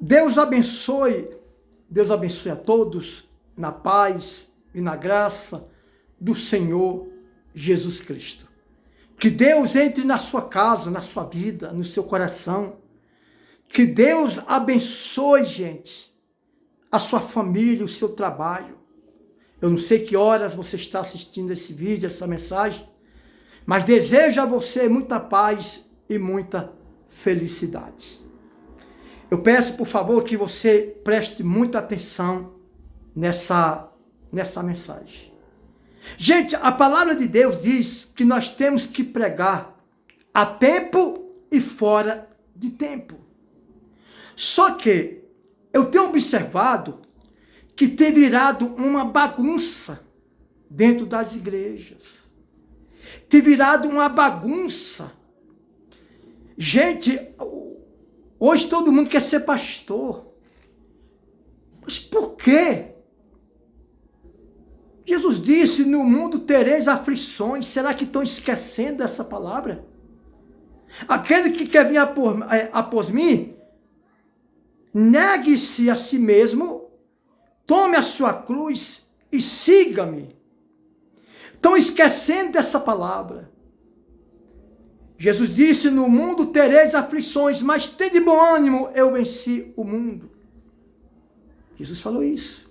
Deus abençoe a todos na paz e na graça do Senhor Jesus Cristo. Que Deus entre na sua casa, na sua vida, no seu coração. Que Deus abençoe, gente, a sua família, o seu trabalho. Eu não sei que horas você está assistindo esse vídeo, essa mensagem, mas desejo a você muita paz e muita felicidade. Eu peço, por favor, que você preste muita atenção nessa mensagem. Gente, a palavra de Deus diz que nós temos que pregar a tempo e fora de tempo. Só que eu tenho observado que tem virado uma bagunça dentro das igrejas. Tem virado uma bagunça. Gente, hoje todo mundo quer ser pastor. Mas por quê? Jesus disse, no mundo tereis aflições. Será que estão esquecendo essa palavra? Aquele que quer vir após mim, negue-se a si mesmo, tome a sua cruz e siga-me. Estão esquecendo dessa palavra. Jesus disse, no mundo tereis aflições, mas tende bom ânimo, eu venci o mundo. Jesus falou isso.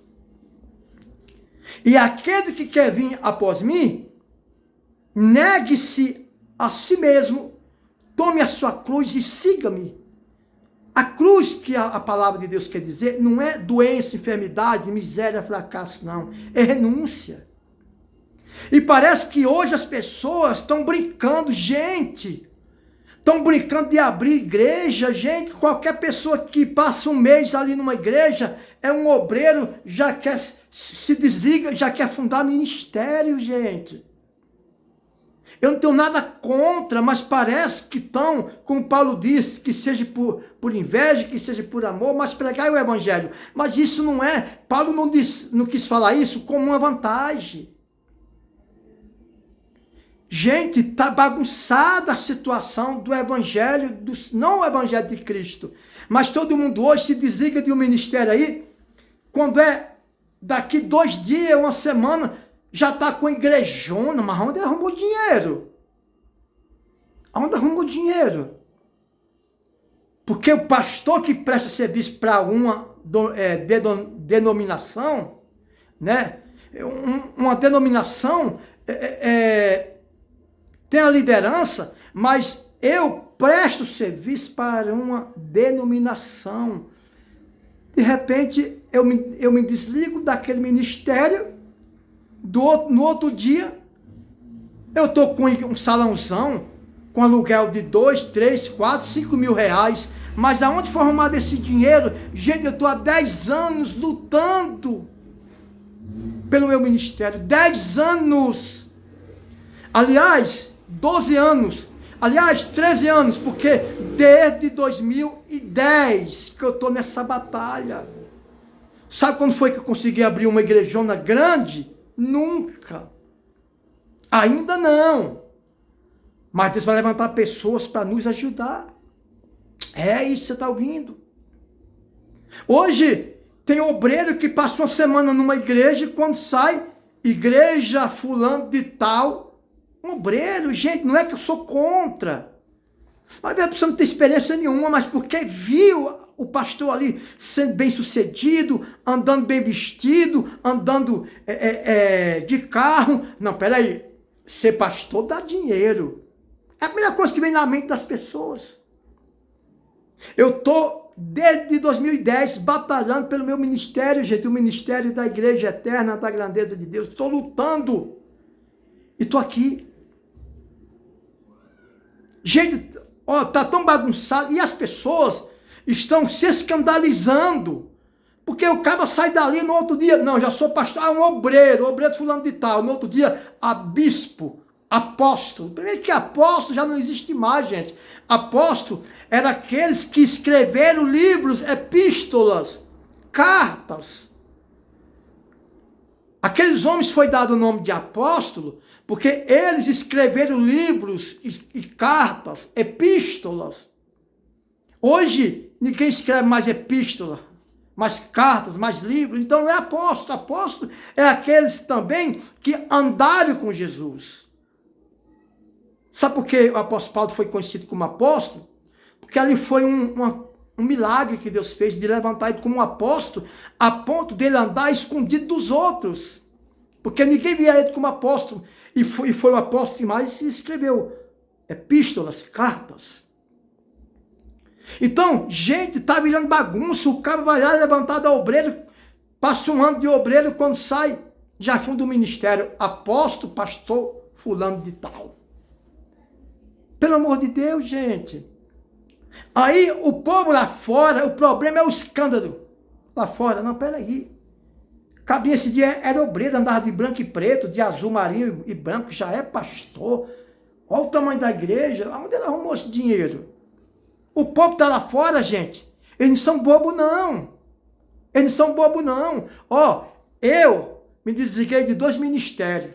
E aquele que quer vir após mim, negue-se a si mesmo, tome a sua cruz e siga-me. A cruz que a palavra de Deus quer dizer, não é doença, enfermidade, miséria, fracasso, não. É renúncia. E parece que hoje as pessoas estão brincando, gente. Estão brincando de abrir igreja, gente. Qualquer pessoa que passa um mês ali numa igreja, é um obreiro, já quer se desliga, já quer fundar ministério, gente. Eu não tenho nada contra, mas parece que estão, como Paulo disse, que seja por inveja, que seja por amor, mas pregar o evangelho. Mas isso não é, Paulo não quis falar isso como uma vantagem. Gente, está bagunçada a situação do evangelho, não o evangelho de Cristo. Mas todo mundo hoje se desliga de um ministério aí, quando é daqui 2 dias, uma semana, já está com a igrejona, mas onde arrumou dinheiro? Onde arrumou dinheiro? Porque o pastor que presta serviço para uma denominação, né? Uma denominação tem a liderança, mas eu presto serviço para uma denominação. De repente, eu me desligo daquele ministério. No outro dia, eu estou com um salãozão, com aluguel de 2, 3, 4, 5 mil reais. Mas aonde foi arrumado esse dinheiro? Gente, eu estou há 10 anos lutando pelo meu ministério. 10 anos. Aliás, 12 anos. Aliás, 13 anos, porque desde 2010 que eu estou nessa batalha. Sabe quando foi que eu consegui abrir uma igrejona grande? Nunca. Ainda não. Mas Deus vai levantar pessoas para nos ajudar. É isso que você está ouvindo. Hoje, tem obreiro que passa uma semana numa igreja e quando sai, igreja fulano de tal, um obreiro, gente, não é que eu sou contra. Mas a pessoa não tem experiência nenhuma, mas porque viu o pastor ali sendo bem sucedido, andando bem vestido, andando de carro. Não, peraí, ser pastor dá dinheiro. É a primeira coisa que vem na mente das pessoas. Eu estou, desde 2010, batalhando pelo meu ministério, gente, o ministério da Igreja Eterna, da Grandeza de Deus. Estou lutando. E estou aqui. Gente, está tão bagunçado. E as pessoas estão se escandalizando. Porque o cara sai dali no outro dia. Não, já sou pastor, um obreiro fulano de tal. No outro dia, bispo, apóstolo. Primeiro que apóstolo já não existe mais, gente. Apóstolo eram aqueles que escreveram livros, epístolas, cartas. Aqueles homens foi dado o nome de apóstolo porque eles escreveram livros e cartas, epístolas. Hoje, ninguém escreve mais epístola, mais cartas, mais livros. Então não é apóstolo. Apóstolo é aqueles também que andaram com Jesus. Sabe por que o apóstolo Paulo foi conhecido como apóstolo? Porque ali foi um milagre que Deus fez de levantar ele como um apóstolo, a ponto dele andar escondido dos outros. Porque ninguém via ele como apóstolo. E foi o apóstolo que mais escreveu epístolas, cartas. Então, gente, tá virando bagunça. O cara vai lá levantar da obreiro, passa um ano de obreiro, quando sai, já funda o ministério. Apóstolo, pastor, fulano de tal. Pelo amor de Deus, gente. Aí o povo lá fora, o problema é o escândalo. Lá fora, não, peraí. Cabinha esse dia era obreiro, andava de branco e preto, de azul marinho e branco, já é pastor. Olha o tamanho da igreja, onde ele arrumou esse dinheiro? O povo está lá fora, gente. Eles não são bobos, não. Eles não são bobos, não. Ó, eu me desliguei de 2 ministérios.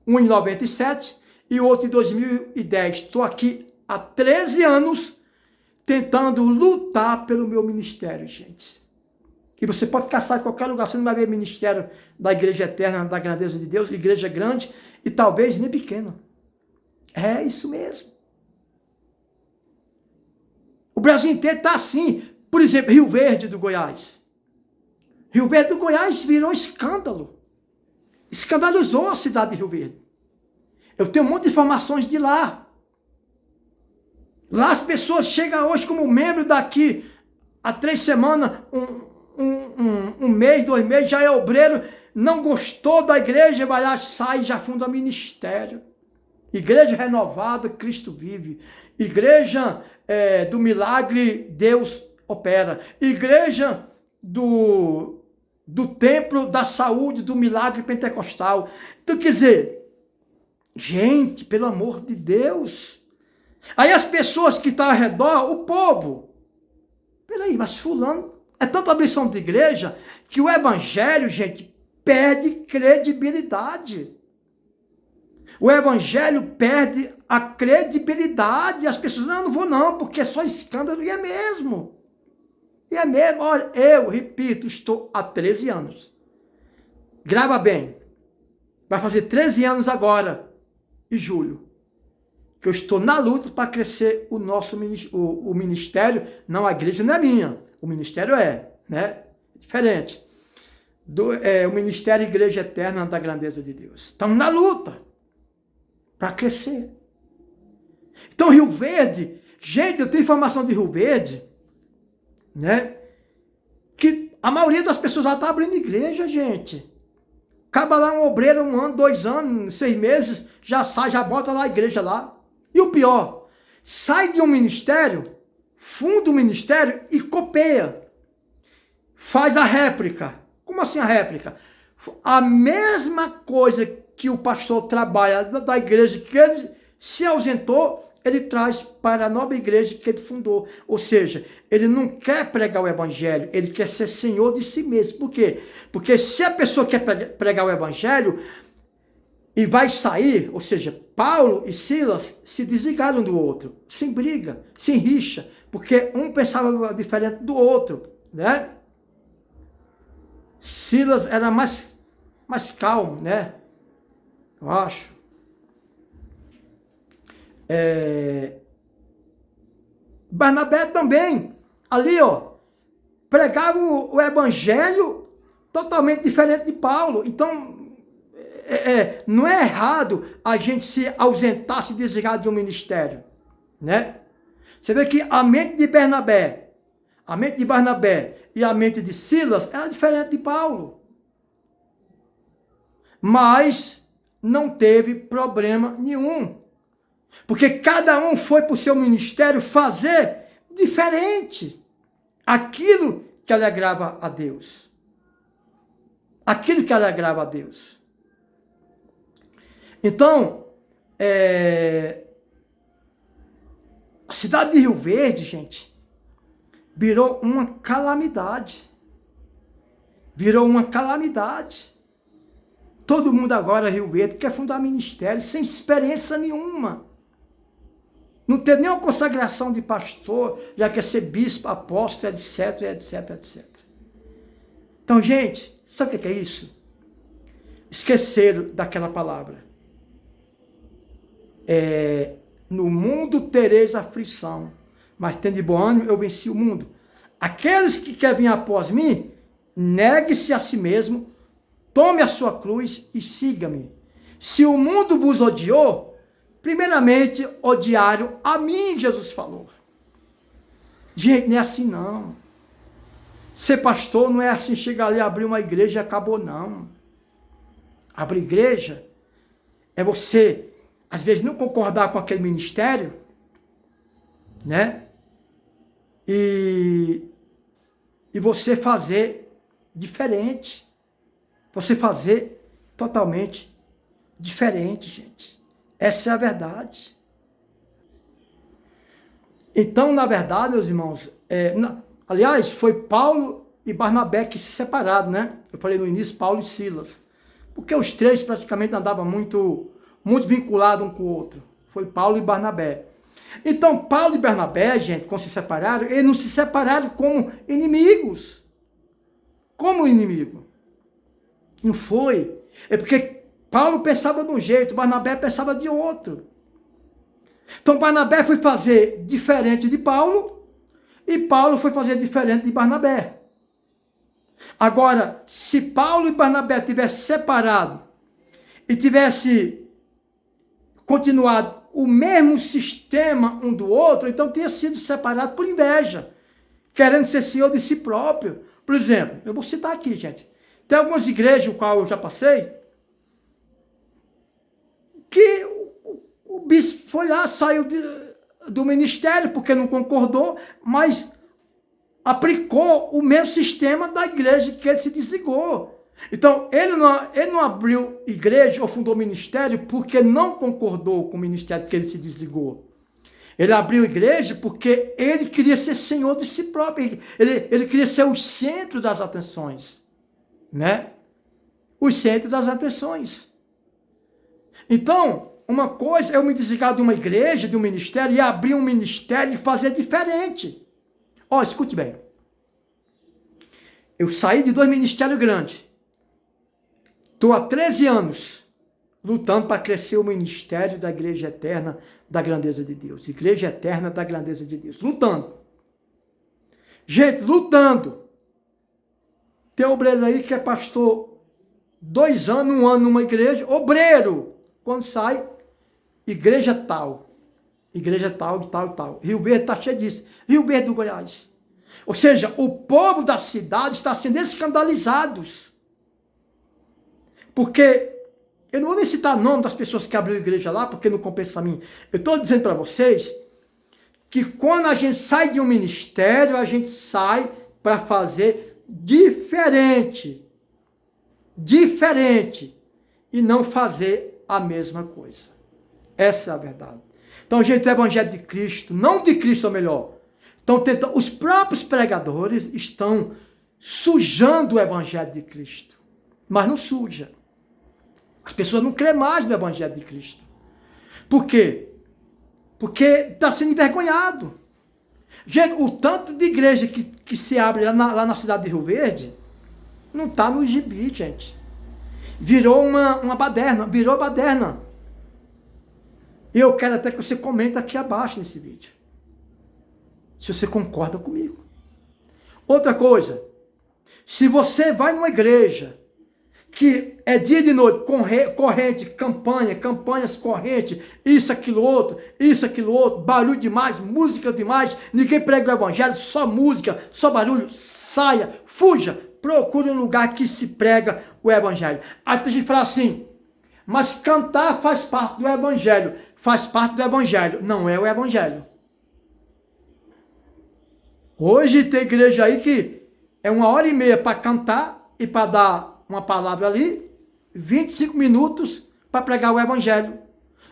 Um em 97 e outro em 2010. Estou aqui há 13 anos tentando lutar pelo meu ministério, gente. E você pode caçar em qualquer lugar, você não vai ver ministério da Igreja Eterna, da Grandeza de Deus, igreja grande e talvez nem pequena. É isso mesmo. O Brasil inteiro está assim. Por exemplo, Rio Verde do Goiás. Rio Verde do Goiás virou escândalo. Escandalizou a cidade de Rio Verde. Eu tenho um monte de informações de lá. Lá as pessoas chegam hoje como membro daqui há 3 semanas, um mês, 2 meses, já é obreiro, não gostou da igreja, vai lá, sai e já funda ministério. Igreja renovada, Cristo vive. Igreja do milagre, Deus opera. Igreja do templo da saúde, do milagre pentecostal. Então, quer dizer, gente, pelo amor de Deus. Aí as pessoas que estão ao redor, o povo. Peraí, mas fulano, é tanta missão de igreja que o evangelho, gente, perde credibilidade. O evangelho perde a credibilidade. As pessoas, não, não vou não, porque é só escândalo. E é mesmo. E é mesmo. Olha, eu, repito, estou há 13 anos. Grava bem. Vai fazer 13 anos agora, em julho. Que eu estou na luta para crescer o nosso o ministério. Não, a igreja não é minha. O ministério né? Diferente. O ministério Igreja Eterna da Grandeza de Deus. Estamos na luta para crescer. Então, Rio Verde, gente, eu tenho informação de Rio Verde, né? Que a maioria das pessoas lá está abrindo igreja, gente. Acaba lá um obreiro, 1 ano, 2 anos, 6 meses, já sai, já bota lá a igreja lá. E o pior, sai de um ministério, funda um ministério e copeia. Faz a réplica. Como assim a réplica? A mesma coisa que o pastor trabalha da igreja que ele se ausentou, ele traz para a nova igreja que ele fundou. Ou seja, ele não quer pregar o evangelho, ele quer ser senhor de si mesmo. Por quê? Porque se a pessoa quer pregar o evangelho e vai sair, ou seja, Paulo e Silas se desligaram do outro, sem briga, sem rixa, porque um pensava diferente do outro, né? Silas era mais calmo, né? Eu acho. Barnabé também, ali, ó, pregava o evangelho totalmente diferente de Paulo. Então, não é errado a gente se ausentar, se desligar de um ministério, né? Você vê que a mente de Barnabé e a mente de Silas era diferente de Paulo. Mas não teve problema nenhum. Porque cada um foi para o seu ministério fazer diferente. Aquilo que alegrava a Deus. Aquilo que alegrava a Deus. Então, a cidade de Rio Verde, gente, virou uma calamidade. Virou uma calamidade. Todo mundo agora, Rio Verde, quer fundar ministério sem experiência nenhuma. não teve nenhuma consagração de pastor, já quer ser bispo, apóstolo, etc, etc, etc. Então, gente, sabe o que é isso? Esqueceram daquela palavra. No mundo tereis aflição, mas tendo de bom ânimo, eu venci o mundo. Aqueles que querem vir após mim, negue-se a si mesmo, tome a sua cruz e siga-me. Se o mundo vos odiou, primeiramente odiaram a mim, Jesus falou. Gente, não é assim não. Ser pastor não é assim, chegar ali, abrir uma igreja e acabou não. Abrir igreja é você, às vezes, não concordar com aquele ministério, né? E você fazer diferente. Você fazer totalmente diferente, gente. Essa é a verdade. Então, na verdade, meus irmãos, aliás, foi Paulo e Barnabé que se separaram, né? Eu falei no início, Paulo e Silas. Porque os três praticamente andavam muito vinculados um com o outro. Foi Paulo e Barnabé. Então, Paulo e Barnabé, gente, quando se separaram, eles não se separaram como inimigos. Como inimigo. Não foi. É porque Paulo pensava de um jeito, Barnabé pensava de outro. Então, Barnabé foi fazer diferente de Paulo e Paulo foi fazer diferente de Barnabé. Agora, se Paulo e Barnabé tivessem separado e tivessem continuado o mesmo sistema um do outro, então tinha sido separado por inveja, querendo ser senhor de si próprio. Por exemplo, eu vou citar aqui, gente. Tem algumas igrejas, o qual eu já passei, que o bispo foi lá, saiu do ministério, porque não concordou, mas aplicou o mesmo sistema da igreja que ele se desligou. Então, ele não abriu igreja ou fundou ministério porque não concordou com o ministério que ele se desligou. Ele abriu igreja porque ele queria ser senhor de si próprio. Ele queria ser o centro das atenções. Né? O centro das atenções. Então, uma coisa é eu me desligar de uma igreja, de um ministério, e abrir um ministério e fazer diferente. Ó, escute bem. Eu saí de 2 ministérios grandes. Estou há 13 anos lutando para crescer o ministério da Igreja Eterna da Grandeza de Deus. Igreja Eterna da Grandeza de Deus. Lutando. Gente, lutando. Tem obreiro aí que é pastor 2 anos, 1 ano numa igreja. Obreiro. Quando sai, igreja tal. Igreja tal, de tal, tal. Rio Verde está cheio disso. Rio Verde do Goiás. Ou seja, o povo da cidade está sendo escandalizados. Porque, eu não vou nem citar o nome das pessoas que abriram igreja lá, porque não compensa a mim. Eu estou dizendo para vocês que quando a gente sai de um ministério, a gente sai para fazer diferente. Diferente. E não fazer a mesma coisa. Essa é a verdade. Então, gente, o evangelho de Cristo, não de Cristo ou melhor, os próprios pregadores estão sujando o evangelho de Cristo. Mas não suja. As pessoas não creem mais no evangelho de Cristo. Por quê? Porque está sendo envergonhado. Gente, o tanto de igreja que se abre lá na cidade de Rio Verde, não está no gibi, gente. Virou uma baderna, virou baderna. E eu quero até que você comente aqui abaixo nesse vídeo. Se você concorda comigo. Outra coisa, se você vai numa igreja que é dia de noite, corrente, campanhas corrente, isso, aquilo outro, barulho demais, música demais, ninguém prega o evangelho, só música, só barulho, saia, fuja, procure um lugar que se prega o evangelho. Aí a gente fala assim, mas cantar faz parte do evangelho. Faz parte do evangelho, não é o evangelho. Hoje tem igreja aí que é 1h30 para cantar e para dar uma palavra ali, 25 minutos para pregar o evangelho.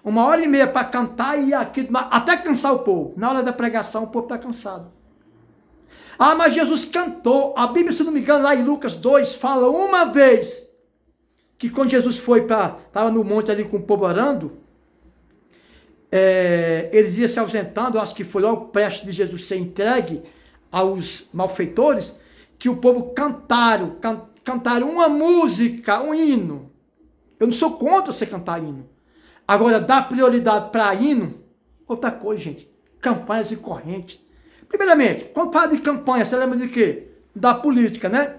1h30 para cantar e aqui, até cansar o povo. Na hora da pregação o povo está cansado. Ah, mas Jesus cantou. A Bíblia, se não me engano, lá em Lucas 2, fala uma vez que quando Jesus estava no monte ali com o povo orando, eles iam se ausentando, eu acho que foi logo prestes de Jesus ser entregue aos malfeitores, que o povo cantaram uma música, um hino. Eu não sou contra você cantar hino. Agora, dar prioridade para hino, outra coisa, gente, campanhas e correntes. Primeiramente, quando fala de campanha, você lembra de quê? Da política, né?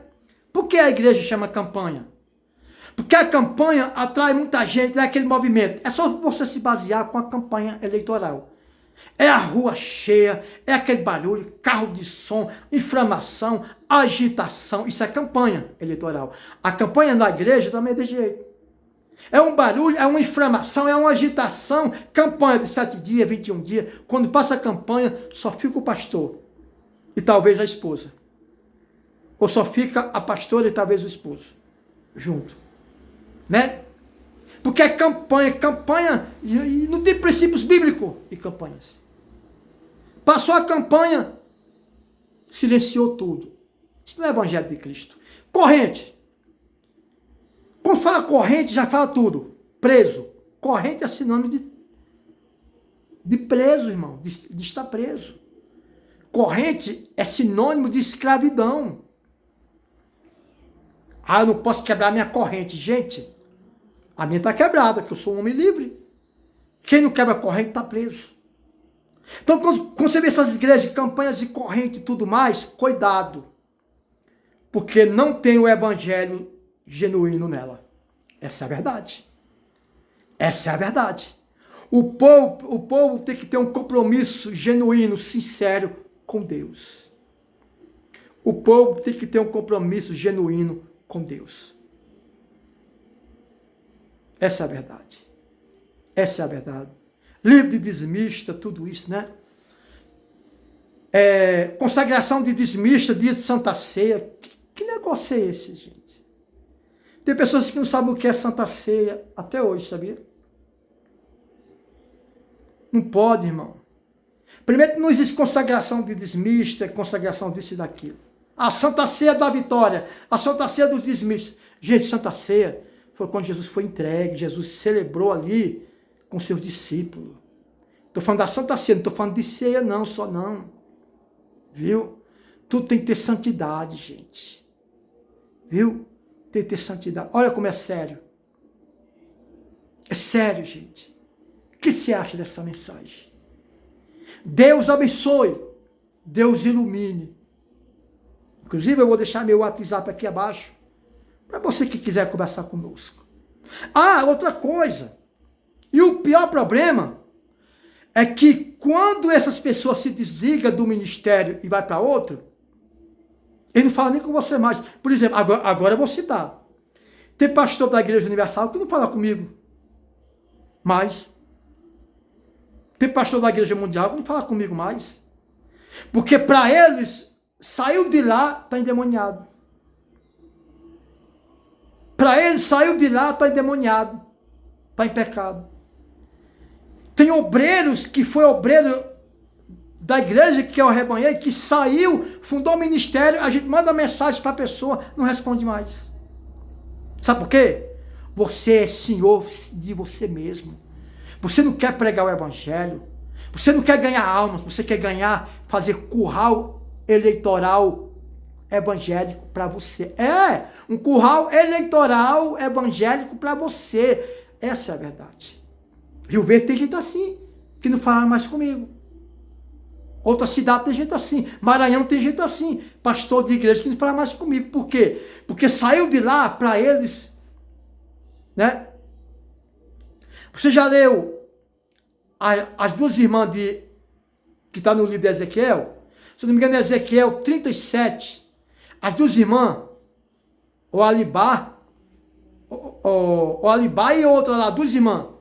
Por que a igreja chama campanha? Porque a campanha atrai muita gente, é aquele movimento. É só você se basear com a campanha eleitoral. É a rua cheia, é aquele barulho, carro de som, inflamação, agitação. Isso é campanha eleitoral. A campanha da igreja também é desse jeito. É um barulho, é uma inflamação, é uma agitação. Campanha de 7 dias, 21 dias. Quando passa a campanha, só fica o pastor e talvez a esposa. Ou só fica a pastora e talvez o esposo junto. Né? Porque é campanha e não tem princípios bíblicos de campanhas. Passou a campanha, silenciou tudo. Isso não é evangelho de Cristo. Corrente. Quando fala corrente, já fala tudo. Preso. Corrente é sinônimo de preso, irmão, de estar preso. Corrente é sinônimo de escravidão. Ah, eu não posso quebrar minha corrente. Gente, a minha está quebrada, porque eu sou um homem livre. Quem não quebra corrente está preso. Então, quando você vê essas igrejas, campanhas de corrente e tudo mais, cuidado. Porque não tem o evangelho genuíno nela. Essa é a verdade. Essa é a verdade. O povo tem que ter um compromisso genuíno, sincero com Deus. O povo tem que ter um compromisso genuíno com Deus. Essa é a verdade. Essa é a verdade. Livro de dizimista, tudo isso, né? Consagração de dizimista, dia de Santa Ceia. Que negócio é esse, gente? Tem pessoas que não sabem o que é Santa Ceia até hoje, sabia? Não pode, irmão. Primeiro, não existe consagração de dizimista, consagração disso e daquilo. A Santa Ceia da Vitória, a Santa Ceia dos dizimistas. Gente, Santa Ceia foi quando Jesus foi entregue, Jesus celebrou ali com seus discípulos. Estou falando da Santa Ceia, não estou falando de ceia não, só não. Viu? Tudo tem que ter santidade, gente. Viu? Tem que ter santidade. Olha como é sério. É sério, gente. O que você acha dessa mensagem? Deus abençoe. Deus ilumine. Inclusive, eu vou deixar meu WhatsApp aqui abaixo, para você que quiser conversar conosco. Ah, outra coisa. E o pior problema é que quando essas pessoas se desligam do ministério e vai para outro, ele não fala nem com você mais. Por exemplo, agora eu vou citar. Tem pastor da Igreja Universal que não fala comigo mais. Tem pastor da Igreja Mundial que não fala comigo mais. Porque para eles, saiu de lá, está endemoniado. Para eles, saiu de lá, está endemoniado. Está em pecado. Tem obreiros que foi obreiro da igreja, que é o Rebanhei, que saiu, fundou o ministério, a gente manda mensagem para a pessoa, não responde mais. Sabe por quê? Você é senhor de você mesmo. Você não quer pregar o evangelho. Você não quer ganhar almas. Você quer ganhar, fazer curral eleitoral evangélico para você. É, um curral eleitoral evangélico para você. Essa é a verdade. Rio Verde tem gente assim, que não fala mais comigo. Outra cidade tem gente assim. Maranhão tem gente assim. Pastor de igreja que não fala mais comigo. Por quê? Porque saiu de lá para eles, né? Você já leu as duas irmãs que está no livro de Ezequiel? Se não me engano, é Ezequiel 37. As duas irmãs, o Alibá e outra lá, duas irmãs.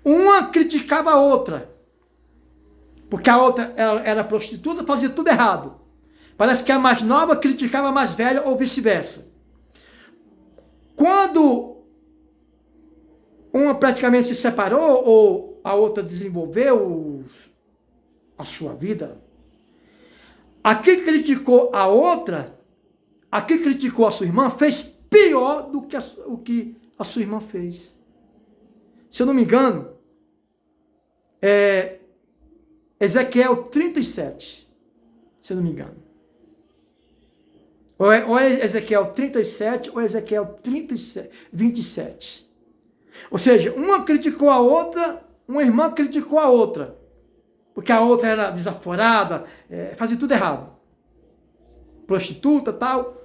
Uma criticava a outra, porque a outra era prostituta, fazia tudo errado. Parece que a mais nova criticava a mais velha ou vice-versa. Quando uma praticamente se separou ou a outra desenvolveu a sua vida, a que criticou a outra, a que criticou a sua irmã, fez pior do que o que a sua irmã fez. Se eu não me engano, Ezequiel 37, se eu não me engano. Ou é Ezequiel 37 ou Ezequiel 27. Ou seja, uma criticou a outra, uma irmã criticou a outra. Porque a outra era desaforada, fazia tudo errado. Prostituta e tal.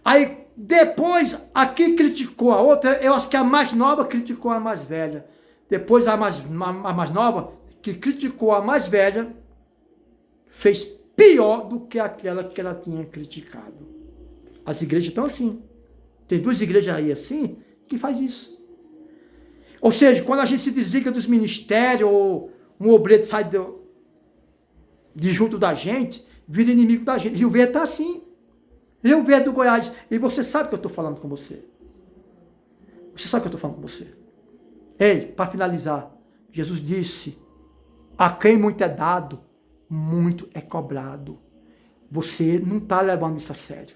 Aí depois, a que criticou a outra, eu acho que a mais nova criticou a mais velha. Depois a mais nova, que criticou a mais velha, fez pior do que aquela que ela tinha criticado. As igrejas estão assim. Tem duas igrejas aí assim, que faz isso. Ou seja, quando a gente se desliga dos ministérios, ou um obreiro sai de junto da gente, vira inimigo da gente. Rio Verde está assim. Rio Verde do Goiás. E você sabe que eu estou falando com você. Você sabe que eu estou falando com você. Ei, para finalizar, Jesus disse, a quem muito é dado, muito é cobrado. Você não está levando isso a sério.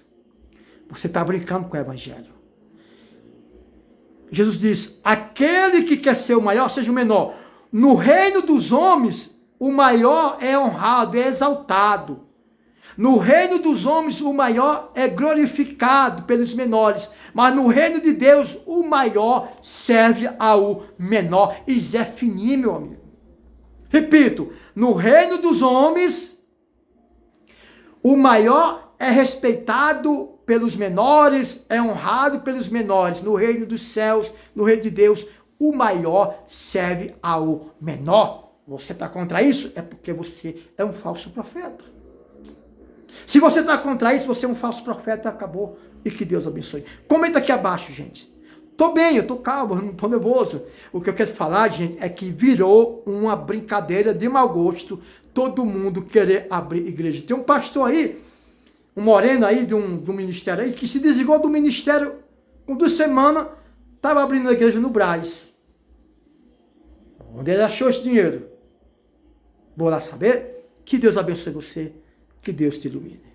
Você está brincando com o evangelho. Jesus diz, aquele que quer ser o maior, seja o menor. No reino dos homens, o maior é honrado, é exaltado. No reino dos homens, o maior é glorificado pelos menores. Mas no reino de Deus, o maior serve ao menor. Isso é fininho, meu amigo. Repito, no reino dos homens, o maior é respeitado pelos menores, é honrado pelos menores. No reino dos céus, no reino de Deus, o maior serve ao menor. Você está contra isso? É porque você é um falso profeta. Se você está contra isso, você é um falso profeta, acabou. E que Deus abençoe. Comenta aqui abaixo, gente. Estou bem, eu estou calmo, não estou nervoso. O que eu quero falar, gente, é que virou uma brincadeira de mau gosto todo mundo querer abrir igreja. Tem um pastor aí, um moreno aí de um ministério aí, que se desligou do ministério com 2 semanas, estava abrindo a igreja no Brás. Onde ele achou esse dinheiro? Vou lá saber. Que Deus abençoe você. Que Deus te ilumine.